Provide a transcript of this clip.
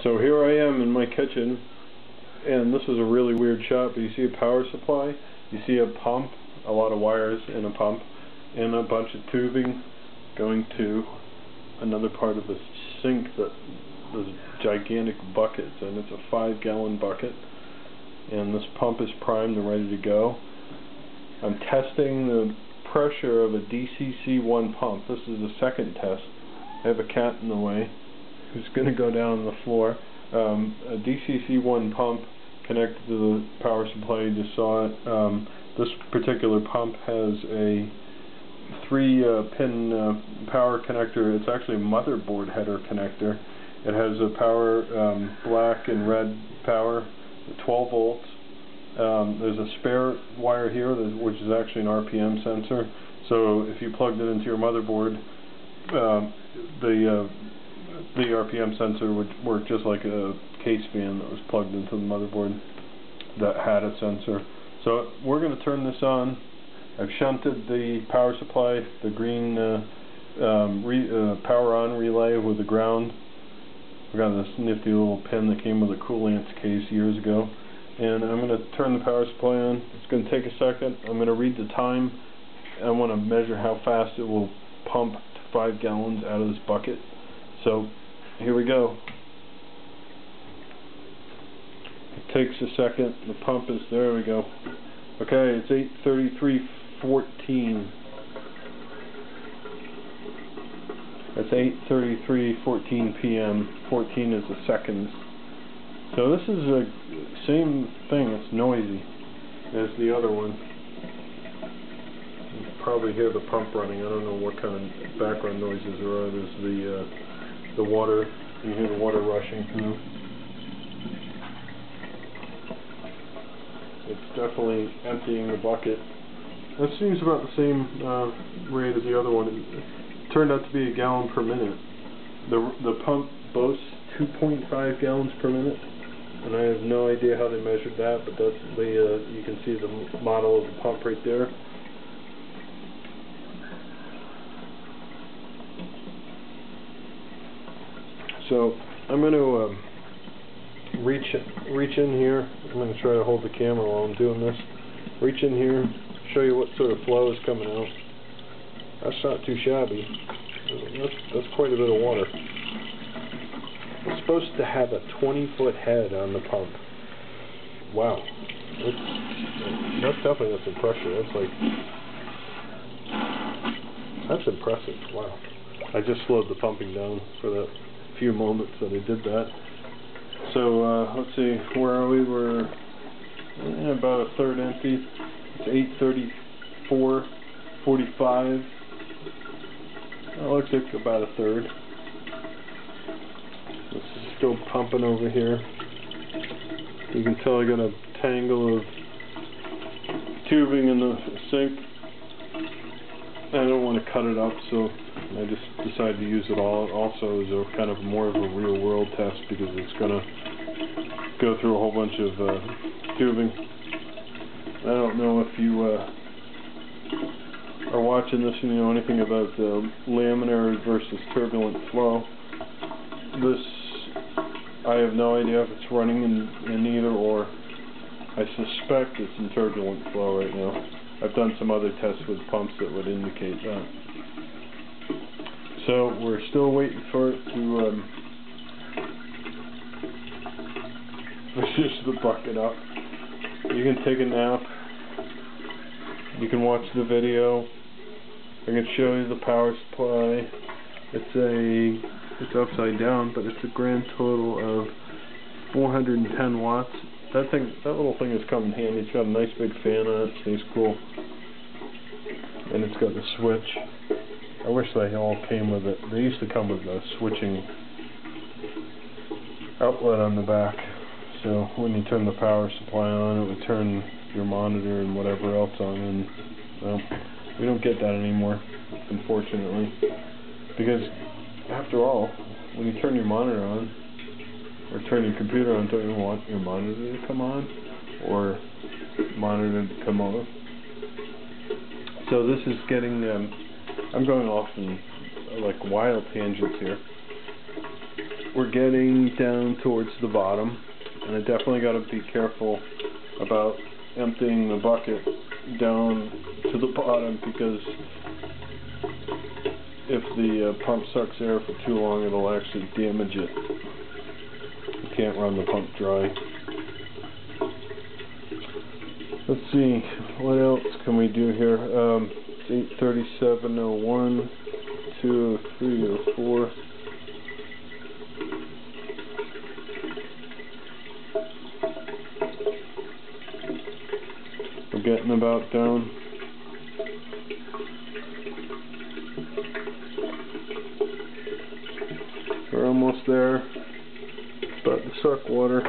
So here I am in my kitchen, and this is a really weird shot, but you see a power supply, you see a pump, a lot of wires in a pump, and a bunch of tubing going to another part of the sink, those gigantic buckets, and it's a 5-gallon bucket, and this pump is primed and ready to go. I'm testing the pressure of a DCC1 pump. This is the second test. I have a cat in the way who's going to go down on the floor. A DCC1 pump connected to the power supply, you just saw it. This particular pump has a 3-pin power connector. It's actually a motherboard header connector. It has a power, black and red power, 12 volts. There's a spare wire here, which is actually an RPM sensor. So if you plugged it into your motherboard, the RPM sensor would work just like a case fan that was plugged into the motherboard that had a sensor. So we're going to turn this on. I've shunted the power supply, the green power on relay with the ground. I got this nifty little pin that came with a coolants case years ago. And I'm going to turn the power supply on. It's going to take a second. I'm going to read the time. I want to measure how fast it will pump 5 gallons out of this bucket. So here we go. It takes a second. The pump is, there we go. Okay, it's 8:33:14. It's 8:33:14 p.m. 14 is the seconds. So this is the same thing. It's noisy as the other one. You can probably hear the pump running. I don't know what kind of background noises there are. There's the water. You hear the water rushing through. It's definitely emptying the bucket. That seems about the same rate as the other one. It turned out to be a gallon per minute. The pump boasts 2.5 gallons per minute, and I have no idea how they measured that, but that's you can see the model of the pump right there. So I'm going to reach in here. I'm going to try to hold the camera while I'm doing this. Reach in here, show you what sort of flow is coming out. That's not too shabby. That's quite a bit of water. It's supposed to have a 20-foot head on the pump. Wow. That's definitely got some pressure. That's impressive. Wow. I just slowed the pumping down for that few moments that I did that. So let's see, where are we? We're about a third empty. It's 8:34:45. It looks like about a third. This is still pumping over here. You can tell I got a tangle of tubing in the sink. I don't want to cut it up, so I just decided to use it all also as a kind of more of a real world test, because it's going to go through a whole bunch of tubing. I don't know if you are watching this and you know anything about laminar versus turbulent flow. This, I have no idea if it's running in either or. I suspect it's in turbulent flow right now. I've done some other tests with pumps that would indicate that. So we're still waiting for it to finish the bucket up. You can take a nap. You can watch the video. I can show you the power supply. It's upside down, but it's a grand total of 410 watts. That little thing has come in handy. It's got a nice big fan on it. Stays cool. And it's got the switch. I wish they all came with it. They used to come with a switching outlet on the back. So when you turn the power supply on, it would turn your monitor and whatever else on. And well, we don't get that anymore, unfortunately. Because after all, when you turn your monitor on, or turn your computer on, don't you want your monitor to come on, or monitor to come off? So this is getting, I'm going off in like wild tangents here. we're getting down towards the bottom, and I definitely got to be careful about emptying the bucket down to the bottom, because if the pump sucks air for too long, it'll actually damage it. You can't run the pump dry. Let's see, what else can we do here? 83701, 20304. We're getting about down. We're almost there. Starting to suck water.